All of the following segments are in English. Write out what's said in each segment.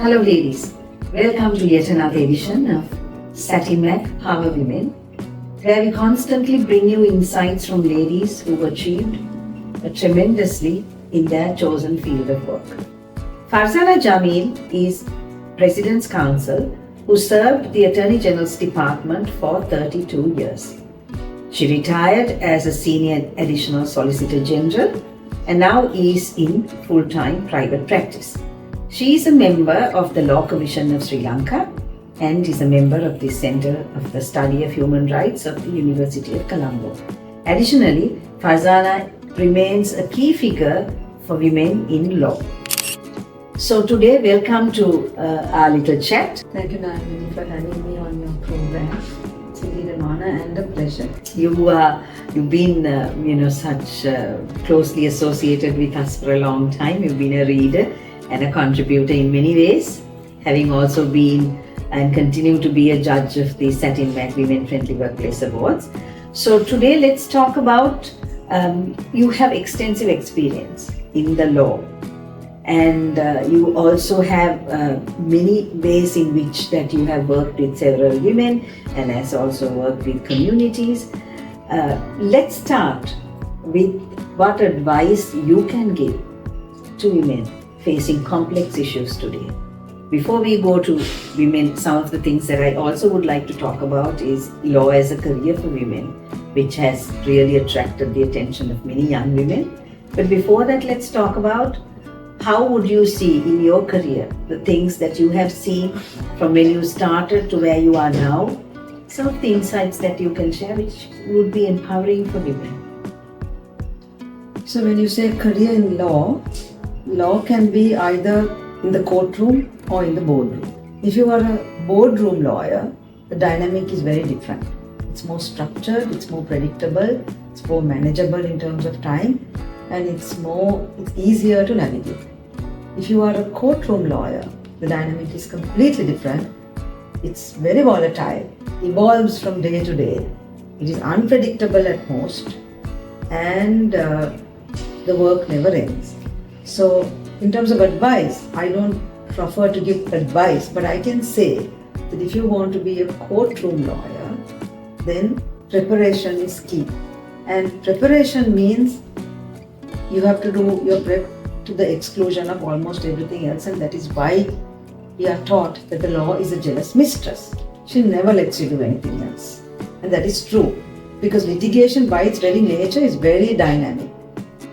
Hello ladies, welcome to yet another edition of Satyn Power Women, where we constantly bring you insights from ladies who've achieved tremendously in their chosen field of work. Farzana Jameel is President's Counsel who served the Attorney General's Department for 32 years. She retired as a Senior Additional Solicitor General and now is in full-time private practice. She is a member of the Law Commission of Sri Lanka and is a member of the Centre of the Study of Human Rights of the University of Colombo. Additionally, Farzana remains a key figure for women in law. So today, welcome to our little chat. Thank you, Nandini, for having me on your program. It's indeed an honor and a pleasure. You've been, such closely associated with us for a long time. You've been a reader and a contributor in many ways, having also been and continue to be a judge of the Satyn Women Friendly Workplace Awards. So today, let's talk about you have extensive experience in the law. And you also have many ways in which that you have worked with several women and has also worked with communities. Let's start with what advice you can give to women facing complex issues today. Before we go to women, some of the things that I also would like to talk about is law as a career for women, which has really attracted the attention of many young women. But before that, let's talk about how would you see in your career the things that you have seen from when you started to where you are now? Some of the insights that you can share which would be empowering for women. So when you say career in law can be either in the courtroom or in the boardroom. If you are a boardroom lawyer, the dynamic is very different. It's more structured, it's more predictable, it's more manageable in terms of time, and it's easier to navigate. If you are a courtroom lawyer, the dynamic is completely different. It's very volatile, evolves from day to day. It is unpredictable at most, and the work never ends. So, in terms of advice, I don't prefer to give advice, but I can say that if you want to be a courtroom lawyer, then preparation is key. And preparation means you have to do your prep to the exclusion of almost everything else, and that is why we are taught that the law is a jealous mistress. She never lets you do anything else. And that is true, because litigation by its very nature is very dynamic.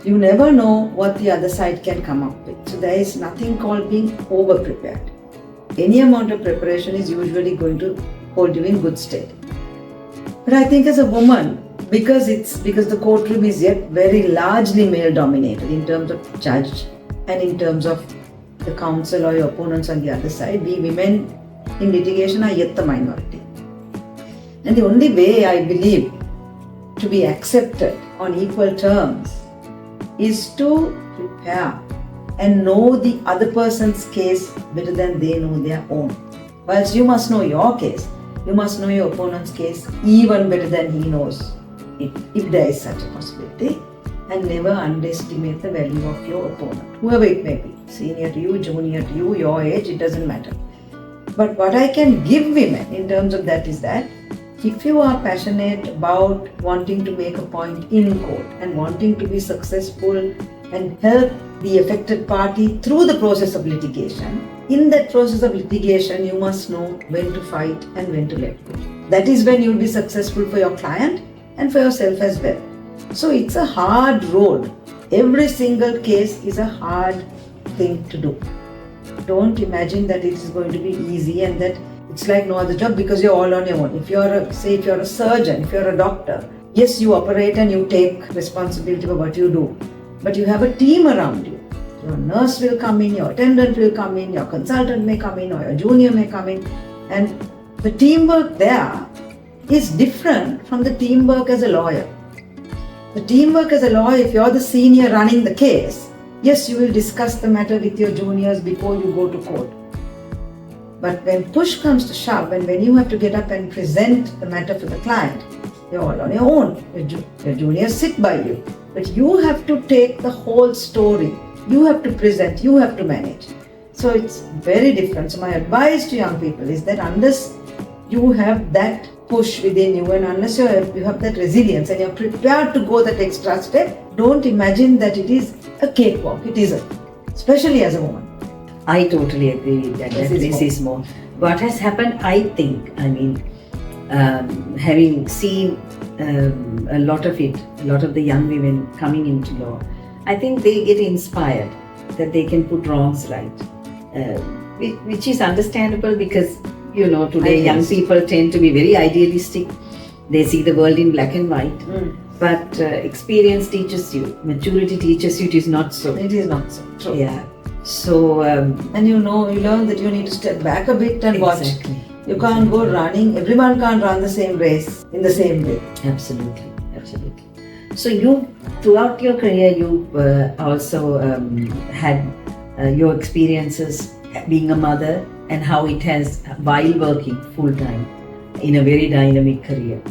You never know what the other side can come up with. So there is nothing called being over-prepared. Any amount of preparation is usually going to hold you in good stead. But I think as a woman, because the courtroom is yet very largely male-dominated in terms of judge and in terms of the counsel or your opponents on the other side, we women in litigation are yet the minority. And the only way I believe to be accepted on equal terms is to prepare and know the other person's case better than they know their own. Whilst you must know your case, you must know your opponent's case even better than he knows it, if there is such a possibility, and never underestimate the value of your opponent, whoever it may be, senior to you, junior to you, your age, it doesn't matter. But what I can give women in terms of that is that if you are passionate about wanting to make a point in court and wanting to be successful and help the affected party through the process of litigation, in that process of litigation, you must know when to fight and when to let go. That is when you will be successful for your client and for yourself as well. So it's a hard road. Every single case is a hard thing to do. Don't imagine that it is going to be easy and that it's like no other job because you're all on your own. If you're a surgeon, if you're a doctor, yes, you operate and you take responsibility for what you do, but you have a team around you. Your nurse will come in, your attendant will come in, your consultant may come in, or your junior may come in, and the teamwork there is different from the teamwork as a lawyer. The teamwork as a lawyer, if you're the senior running the case, yes, you will discuss the matter with your juniors before you go to court. But when push comes to shove, and when you have to get up and present the matter for the client, you're all on your own. Your juniors sit by you. But you have to take the whole story. You have to present, you have to manage. So it's very different. So my advice to young people is that unless you have that push within you and unless you have that resilience and you're prepared to go that extra step, don't imagine that it is a cakewalk. It isn't, especially as a woman. I totally agree with that. This is more. What has happened, I think, having seen a lot of the young women coming into law, I think they get inspired that they can put wrongs right, which is understandable because, today young people tend to be very idealistic. They see the world in black and white. But experience teaches you, maturity teaches you it is not so. It is not so. True. Yeah. So, and you learn that you need to step back a bit and exactly. watch. You can't go running. Everyone can't run the same race in the same way. Absolutely. So you, throughout your career, you also had your experiences being a mother and how it has, while working full time in a very dynamic career,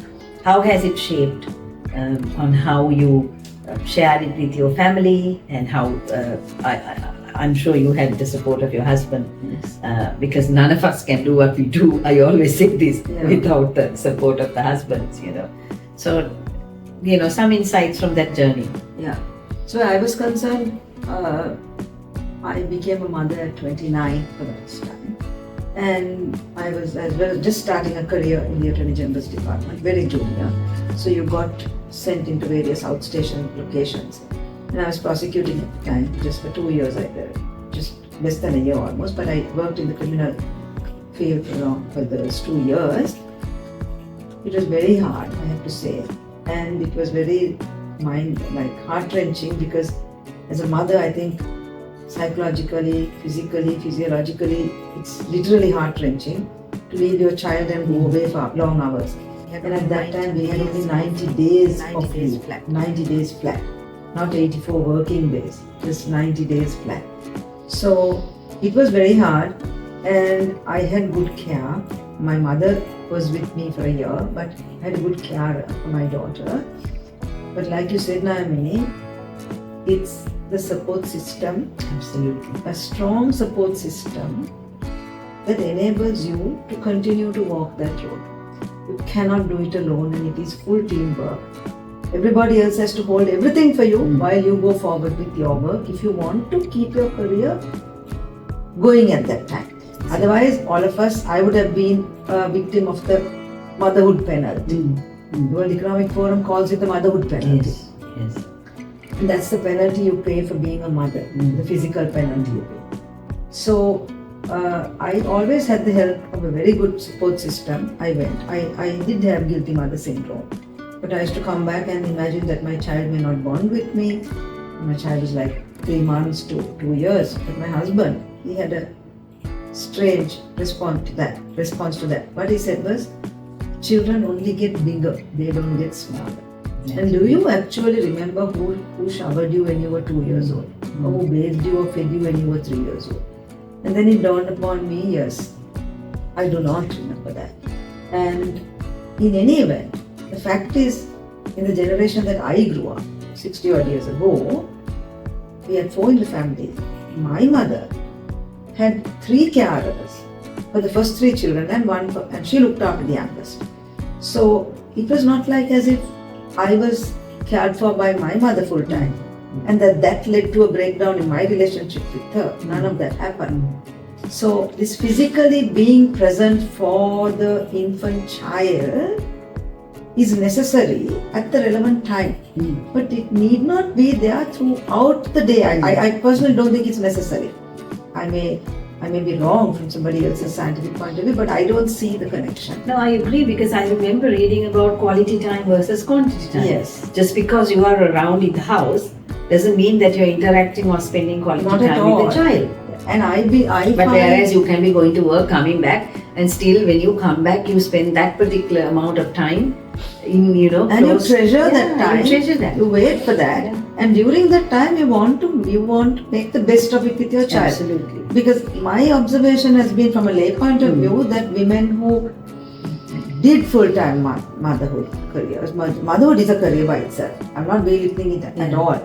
how has it shaped on how you shared it with your family and how I'm sure you had the support of your husband, because none of us can do what we do. I always say this, without the support of the husbands, So, some insights from that journey. Yeah. So I was concerned, I became a mother at 29 for the first time. And I was as well just starting a career in the Attorney General's Department, very junior. So you got sent into various outstation locations. And I was prosecuting at the time, just for 2 years, just less than a year almost, but I worked in the criminal field for those 2 years. It was very hard, I have to say. And it was very heart-wrenching because as a mother, I think psychologically, physically, physiologically, it's literally heart-wrenching to leave your child and go away for long hours. And at that time, we had only 90 days of leave, 90 days flat. Not 84 working days, just 90 days flat. So it was very hard and I had good care. My mother was with me for a year, but I had good care for my daughter. But like you said, Naomi, it's the support system. Absolutely. A strong support system that enables you to continue to walk that road. You cannot do it alone and it is full teamwork. Everybody else has to hold everything for you while you go forward with your work if you want to keep your career going at that time. Otherwise, all of us, I would have been a victim of the motherhood penalty. The World Economic Forum calls it the motherhood penalty. Yes. And that's the penalty you pay for being a mother, the physical penalty you pay. So, I always had the help of a very good support system. I did have guilty mother syndrome. But I used to come back and imagine that my child may not bond with me. My child was like 3 months to 2 years. But my husband, he had a strange response to that. What he said was, children only get bigger, they don't get smaller. And do you actually remember who showered you when you were 2 years old? Or who bathed you or fed you when you were 3 years old? And then it dawned upon me, yes, I do not remember that. And in any event, the fact is, in the generation that I grew up, 60 odd years ago, we had 4 in the family. My mother had 3 carers for the first 3 children and she looked after the youngest. So it was not like as if I was cared for by my mother full time and that led to a breakdown in my relationship with her. None of that happened. So this physically being present for the infant child is necessary at the relevant time, but it need not be there throughout the day. I personally don't think it's necessary. I may be wrong from somebody else's scientific point of view, but I don't see the connection. No, I agree because I remember reading about quality time versus quantity time. Yes. Just because you are around in the house doesn't mean that you're interacting or spending quality time with the child. And whereas you can be going to work, coming back, and still when you come back, you spend that particular amount of time in, and you treasure that time. You treasure that. You wait for that. Yeah. And during that time, you want to make the best of it with your child. Absolutely. Because my observation has been from a lay point of view that women who did full-time motherhood careers, motherhood is a career by itself. I'm not belittling it at all.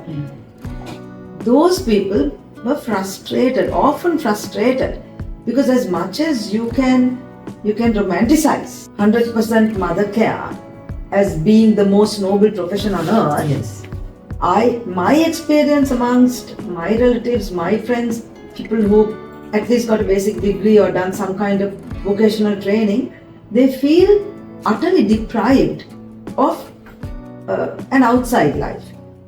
Those people were frustrated, often frustrated, because as much as you can romanticize 100% mother care as being the most noble profession on earth. Yes. My experience amongst my relatives, my friends, people who at least got a basic degree or done some kind of vocational training, they feel utterly deprived of an outside life.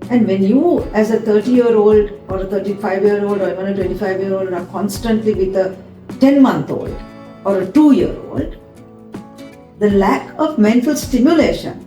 And when you, as a 30-year-old or a 35-year-old or even a 25-year-old, are constantly with a 10-month-old or a 2-year-old, the lack of mental stimulation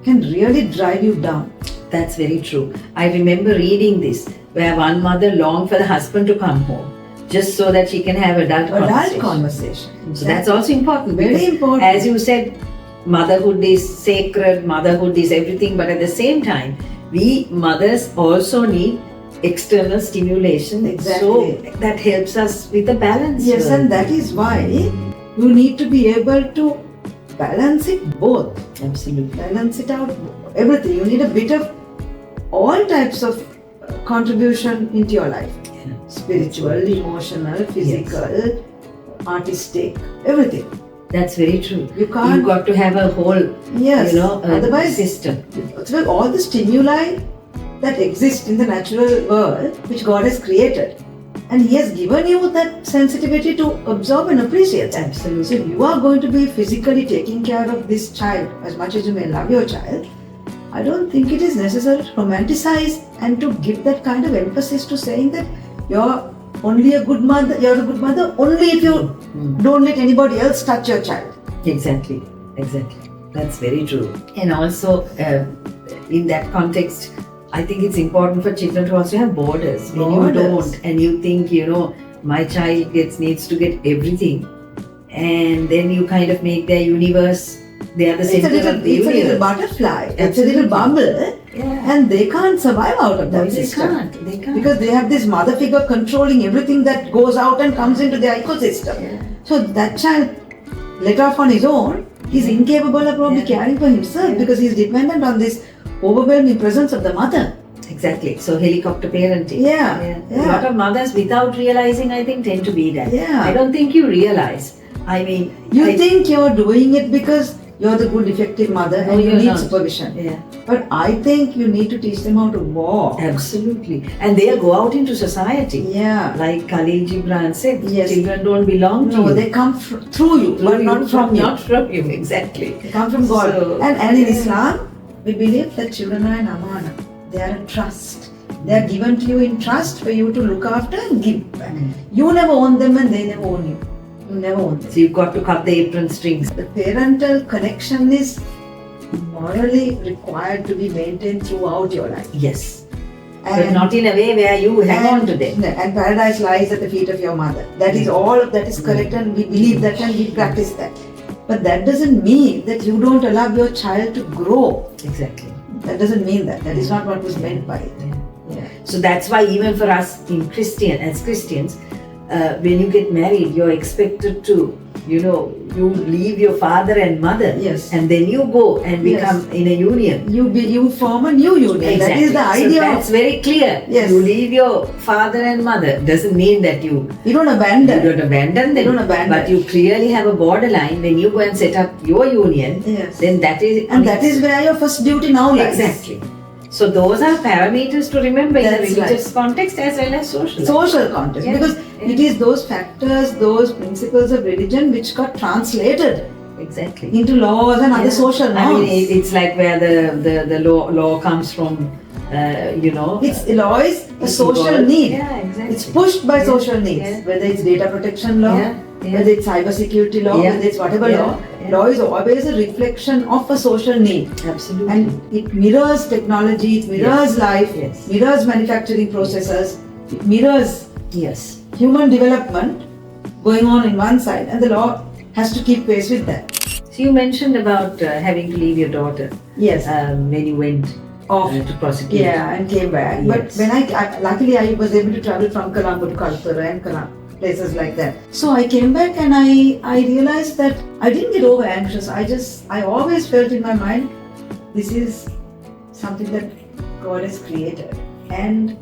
can really drive you down. That's very true. I remember reading this, where one mother longed for the husband to come home, just so that she can have adult conversation. So that's also important. Very important. As you said, motherhood is sacred, motherhood is everything, but at the same time, we mothers also need external stimulation. Exactly. So that helps us with the balance. Yes, and that is why you need to be able to balance it both. Absolutely. Balance it out, everything. You need a bit of all types of contribution into your life. Yeah. Spiritual, emotional, physical, artistic, everything. That's very true. You can't. You've got to have a whole, Otherwise, system. So all the stimuli that exist in the natural world, which God has created, and He has given you that sensitivity to absorb and appreciate that. Absolutely. So if you are going to be physically taking care of this child as much as you may love your child, I don't think it is necessary to romanticize and to give that kind of emphasis to saying that you're only a good mother, only if you don't let anybody else touch your child. Exactly. That's very true. And also, in that context, I think it's important for children to also have borders. When you don't, and you think, my child needs to get everything, and then you kind of make their universe, they are the center of the universe. It's a little butterfly, it's a little bubble, and they can't survive out of that system. They can't. Because they have this mother figure controlling everything that goes out and comes into their ecosystem. Yeah. So that child, let off on his own, is incapable of probably caring for himself because he is dependent on this overwhelming presence of the mother. Exactly. So helicopter parenting. Yeah. A lot of mothers, without realizing, I think, tend to be that. Yeah. I don't think you realize. I mean, you think you're doing it because you're the good, effective mother and you need supervision. Yeah. But I think you need to teach them how to walk. Absolutely. And they'll go out into society. Yeah. Like Khalil Gibran said, yes. Children don't belong to you. No, they come through you, but not from you. Not from you, exactly. They come from God. So, and in Islam, we believe that children are an amana. They are a trust. They are given to you in trust for you to look after and give back. You never own them and they never own you. You never own them. So you've got to cut the apron strings. The parental connection is morally required to be maintained throughout your life. Yes. But not in a way where you hang on to them. And paradise lies at the feet of your mother. That is all that is correct, and we believe that and we practice that. But that doesn't mean that you don't allow your child to grow. Exactly. That doesn't mean that. That is not what was meant by it. Yeah. So that's why even for us as Christians, when you get married, you're expected to, you leave your father and mother, yes, and then you go and become in a union. You form a new union. Exactly. That is the idea. So that's very clear. Yes. You leave your father and mother. Doesn't mean that you don't abandon. You don't abandon them. You don't abandon. But you clearly have a borderline when you go and set up your union. Yes. Then that is, and that is where your first duty now lies. Exactly. So those are parameters to remember That's in the religious context as well as social context. Yeah. Because it is those factors, those principles of religion which got translated into laws and other social norms. I mean, it's like where the law comes from, It's law is a social need. Yeah, exactly. It's pushed by social needs, whether it's data protection law, whether it's cyber security law, whether it's whatever law. Law is always a reflection of a social need. Absolutely. And it mirrors technology, it mirrors life, mirrors manufacturing processes, it mirrors human development going on in one side, and the law has to keep pace with that. So you mentioned about having to leave your daughter. Yes. When you went off to prosecute. Yeah, and came back. But when luckily I was able to travel from Colombo to Calcutta and places like that. So I came back and I realized that I didn't get over anxious. I always felt in my mind, this is something that God has created. And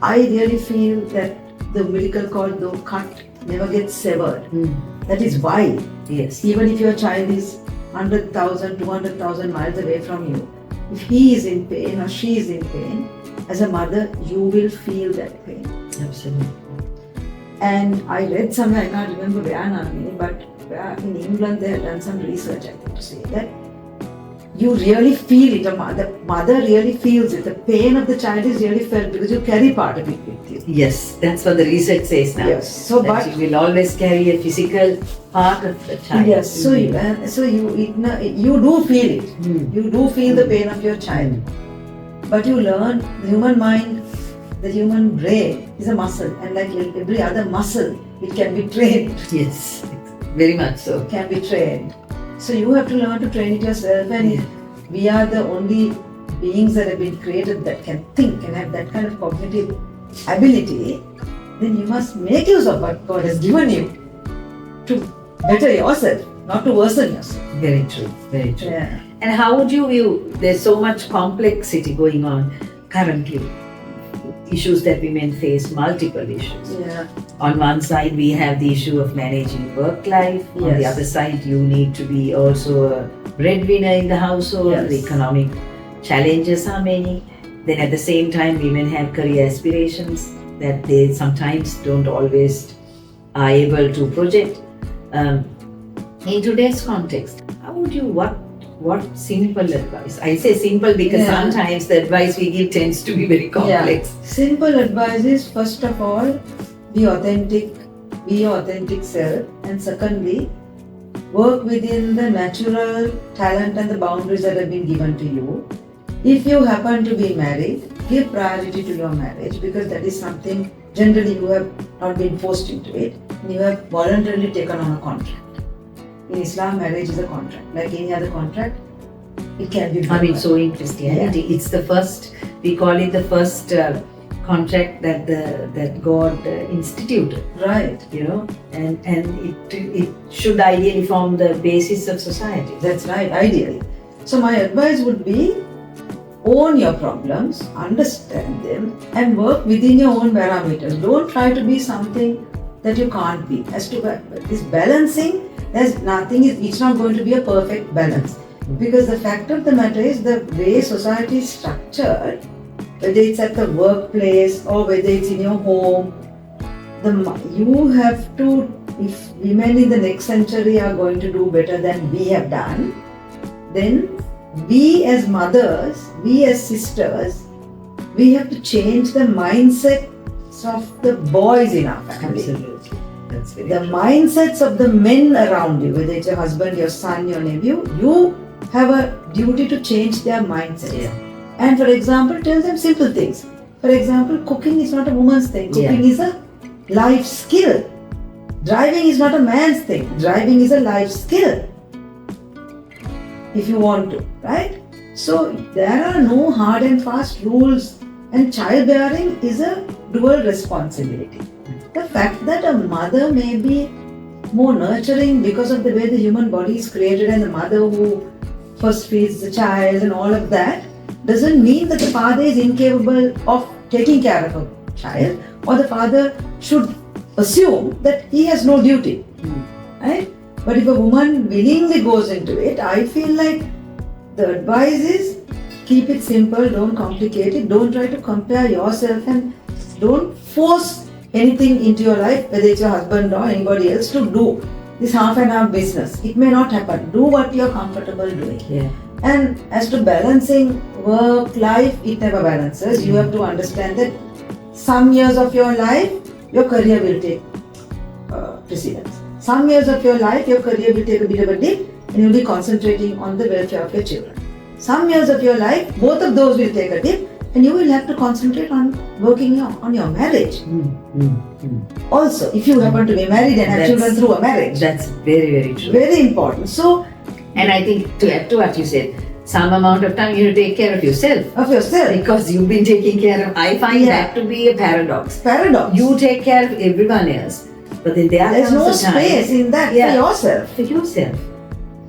I really feel that the umbilical cord, though cut, never gets severed. That is why, Yes. even if your child is 100,000, 200,000 miles away from you, if he is in pain or she is in pain, as a mother, you will feel that pain. Absolutely. And I read somewhere, I can't remember where now, but in England they had done some research, I think, to say that you really feel it, the mother really feels it. The pain of the child is really felt because you carry part of it with you. Yes, that's what the research says now. Yes, so that but you will always carry a physical part of the child. yes, so you do feel it. You do feel the pain of your child. But you learn the human mind, the human brain is a muscle, and like every other muscle, it can be trained. Yes, very much so. It can be trained. So you have to learn to train it yourself, and if we are the only beings that have been created that can think and have that kind of cognitive ability, then you must make use of what God has given you to better yourself, not to worsen yourself. Very true, very true. Yeah. And how would you view, there's so much complexity going on currently, issues that women face, multiple issues. Yeah. On one side, we have the issue of managing work life. On the Yes. other side, you need to be also a breadwinner in the household. Yes. The economic challenges are many. Then at the same time, women have career aspirations that they sometimes don't always are able to project. In today's context, how would you, what simple advice? I say simple because sometimes the advice we give tends to be very complex. Yeah. Simple advice is, first of all, be authentic, be your authentic self, and secondly, work within the natural talent and the boundaries that have been given to you. If you happen to be married, give priority to your marriage, because that is something generally you have not been forced into it, and you have voluntarily taken on a contract. In Islam, marriage is a contract. Like any other contract, it can be broken. I mean, so in Christianity, it's the first, we call it the first contract that God instituted. Right. And it should ideally form the basis of society. That's right, ideally. So my advice would be, own your problems, understand them, and work within your own parameters. Don't try to be something that you can't be. As to this balancing, there's nothing, it's not going to be a perfect balance. Because the fact of the matter is, the way society is structured, whether it's at the workplace or whether it's in your home, you have to, if women in the next century are going to do better than we have done, then we as mothers, we as sisters, we have to change the mindsets of the boys in our family. Absolutely. That's very The true. mindsets of the men around you, whether it's your husband, your son, your nephew, you have a duty to change their mindsets. Yeah. And for example, tell them simple things. For example, cooking is not a woman's thing. Cooking is a life skill. Driving is not a man's thing. Driving is a life skill. If you want to, right? So there are no hard and fast rules, and childbearing is a dual responsibility. The fact that a mother may be more nurturing because of the way the human body is created, and the mother who first feeds the child and all of that, doesn't mean that the father is incapable of taking care of a child, or the father should assume that he has no duty. Right? But if a woman willingly goes into it, I feel like the advice is, keep it simple, don't complicate it, don't try to compare yourself, and don't force anything into your life, whether it's your husband or anybody else, to do this half and half business. It may not happen. Do what you're comfortable doing. Yeah. And as to balancing work, life, it never balances. You have to understand that some years of your life, your career will take precedence. Some years of your life, your career will take a bit of a dip, and you'll be concentrating on the welfare of your children. Some years of your life, both of those will take a dip, and you will have to concentrate on working on your marriage. Also, if you happen to be married and have children through a marriage. That's very, very true. Very important. So, and I think to add to what you said, some amount of time you have to take care of yourself. Of yourself. Because you've been taking care of, I find that to be a paradox. Paradox. You take care of everyone else, but then there's no space in that for yourself. For yourself.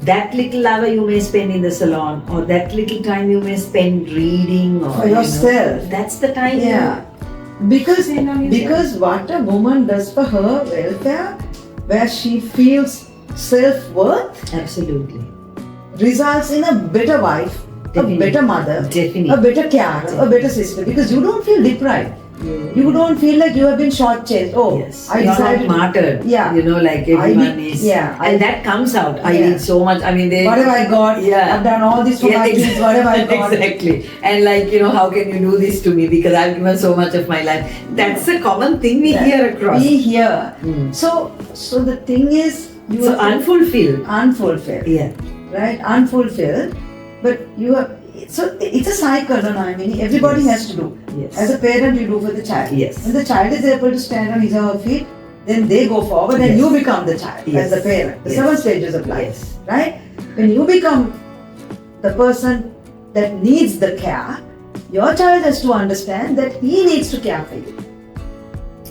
That little hour you may spend in the salon, or that little time you may spend reading, or for yourself. That's the time. Yeah. Because what a woman does for her welfare, where she feels self-worth, Absolutely. results in a better wife, Definitely. a better mother, Definitely. a better carer, a better sister, because you don't feel deprived. You don't feel like you have been shortchanged. Oh, Yes, I you're decided. not martyred. Yeah. Like everyone is. And that comes out. I Yeah. need so much. I mean, What have I got? Yeah. I've done all this for my kids. What have I got? Exactly. And how can you do this to me? Because I've given so much of my life. That's a common thing we hear across. We hear. Mm. So the thing is, you So are unfulfilled. Yeah. Right? Unfulfilled. But you are. So it's a cycle, no? I mean, everybody has to do. Yes. As a parent, you do for the child. Yes. When the child is able to stand on his or her feet, then they go forward and Yes. you become the child Yes. as the parent. The Yes. 7 stages of life. Yes. Right? When you become the person that needs the care, your child has to understand that he needs to care for you.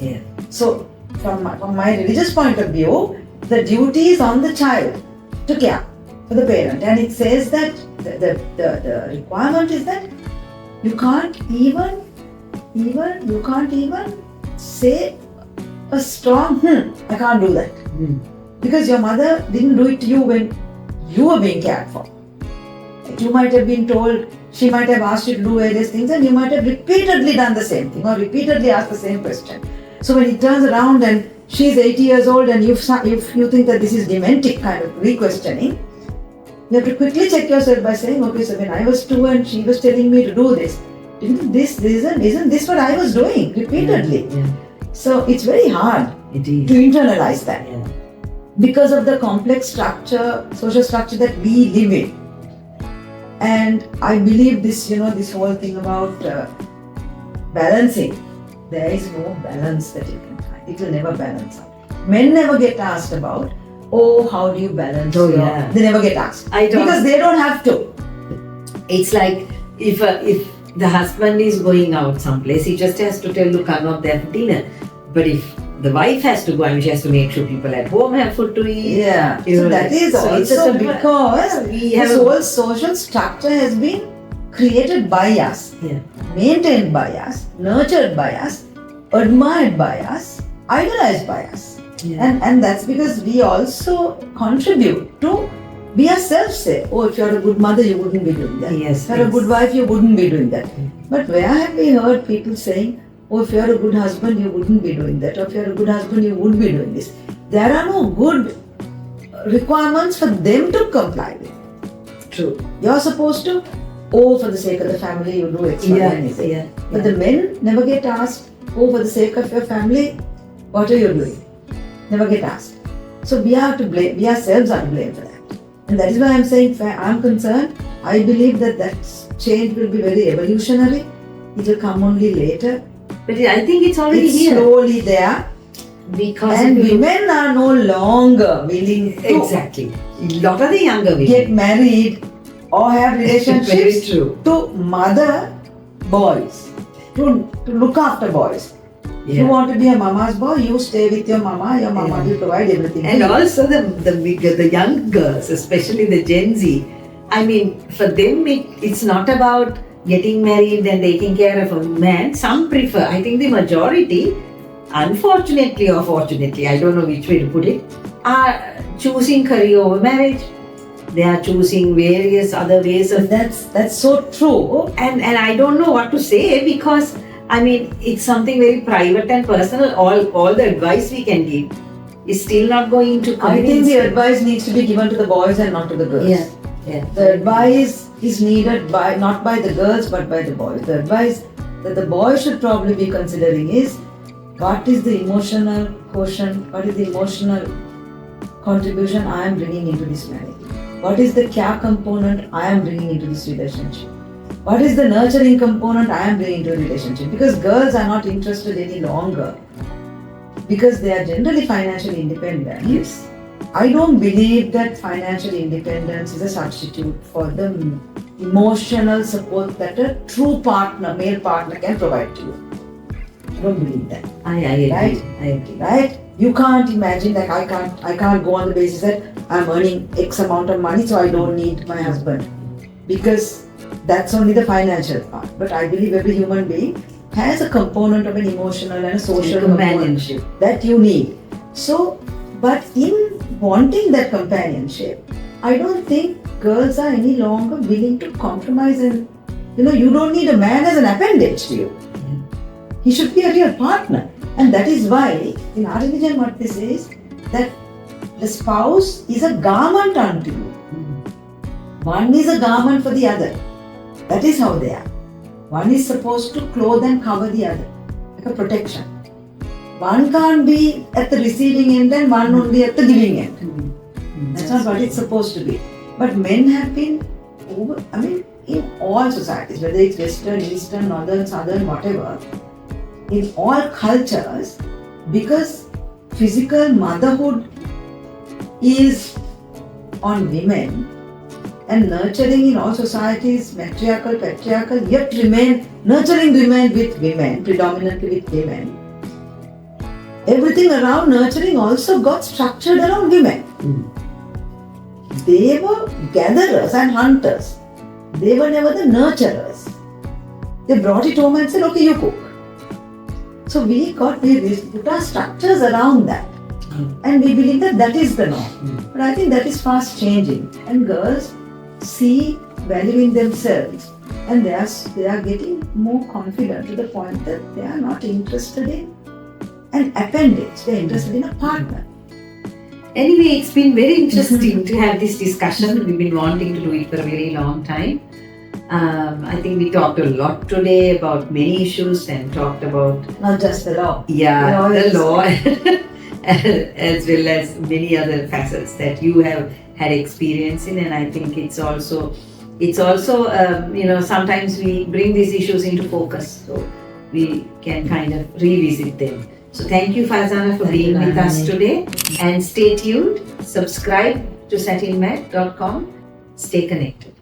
Yeah. So, from my religious point of view, the duty is on the child to care for the parent, and it says that the requirement is that you can't even say a strong I can't do that, because your mother didn't do it to you when you were being cared for. You might have been told, she might have asked you to do various things, and you might have repeatedly done the same thing or repeatedly asked the same question. So when he turns around and she's 80 years old and you think that this is dementic kind of re-questioning, you have to quickly check yourself by saying, okay, so when I was 2 and she was telling me to do this, isn't this what I was doing repeatedly? Yeah. So it's very hard It is. to internalize that Yeah. because of the complex structure, social structure that we live in. And I believe this, this whole thing about balancing, there is no balance that you can find. It will never balance out. Men never get asked about, oh, how do you balance yeah. They never get asked. I don't. Because they don't have to. It's like if the husband is going out someplace, he just has to tell, look, I'm not there for dinner. But if the wife has to go, she has to make sure people at home have food to eat. Yeah. So that is also because this whole social structure has been created by us, maintained by us, nurtured by us, admired by us, idolized by us. Yeah. And that's because we also contribute to, we ourselves say, oh, if you're a good mother, you wouldn't be doing that. Yes, if you're a good wife, you wouldn't be doing that. But where have we heard people saying, oh, if you're a good husband, you wouldn't be doing that. Or if you're a good husband, you would be doing this. There are no good requirements for them to comply with. True. You're supposed to, oh, for the sake of the family, you do X, Y, and Z. Yeah. But the men never get asked, oh, for the sake of your family, what are you doing? Never get asked. So we ourselves are to blame for that. And that is why I'm saying, where I'm concerned, I believe that change will be very evolutionary. It will come only later. But I think it's already It's here. slowly there. Because And women are no longer willing to exactly. A lot of the younger women get married or have relationships Very true. to mother boys, to look after boys. If you Yeah. want to be a mama's boy, you stay with your mama will provide everything. And to you. also the young girls, especially the Gen Z, I mean, for them it's not about getting married and taking care of a man. Some prefer, I think the majority, unfortunately or fortunately, I don't know which way to put it, are choosing career over marriage. They are choosing various other ways of That's so true. and I don't know what to say, because I mean, it's something very private and personal. All the advice we can give is still not going to convince. I think the them. advice needs to be given to the boys and not to the girls. Yeah. The advice is needed not by the girls but by the boys. The advice that the boys should probably be considering is, what is the emotional quotient, what is the emotional contribution I am bringing into this marriage? What is the care component I am bringing into this relationship? What is the nurturing component I am bringing into a relationship? Because girls are not interested any longer, because they are generally financially independent. Yes. I don't believe that financial independence is a substitute for the emotional support that a true male partner can provide to you. I don't believe that. I agree. Right? I agree. Right? You can't imagine that I can't go on the basis that I'm earning X amount of money, so I don't need my husband. Because that's only the financial part. But I believe every human being has a component of an emotional and a social companionship that you need. So, but in wanting that companionship, I don't think girls are any longer willing to compromise, and you don't need a man as an appendage to you. He should be a real partner. And that is why in our religion what this is, that the spouse is a garment unto you. One is a garment for the other. That is how they are. One is supposed to clothe and cover the other, like a protection. One can't be at the receiving end and one only at the giving end. That's not what it's supposed to be. But men have been in all societies, whether it's Western, Eastern, Northern, Southern, whatever, in all cultures, because physical motherhood is on women, and nurturing in all societies, matriarchal, patriarchal, yet nurturing remained with women, predominantly with women. Everything around nurturing also got structured around women. They were gatherers and hunters. They were never the nurturers. They brought it home and said, okay, you cook. So we put our structures around that. And we believe that is the norm. But I think that is fast changing. And girls see value in themselves, and they are getting more confident to the point that they are not interested in an appendage, they are interested in a partner. Anyway, it's been very interesting to have this discussion. We've been wanting to do it for a very long time. I think we talked a lot today about many issues and talked about not just the law. Yeah, the law as well as many other facets that you have had experience in, and I think it's also sometimes we bring these issues into focus, so we can kind of revisit them. So thank you, Farzana, for being with us today, and stay tuned. Subscribe to satynmag.com. Stay connected.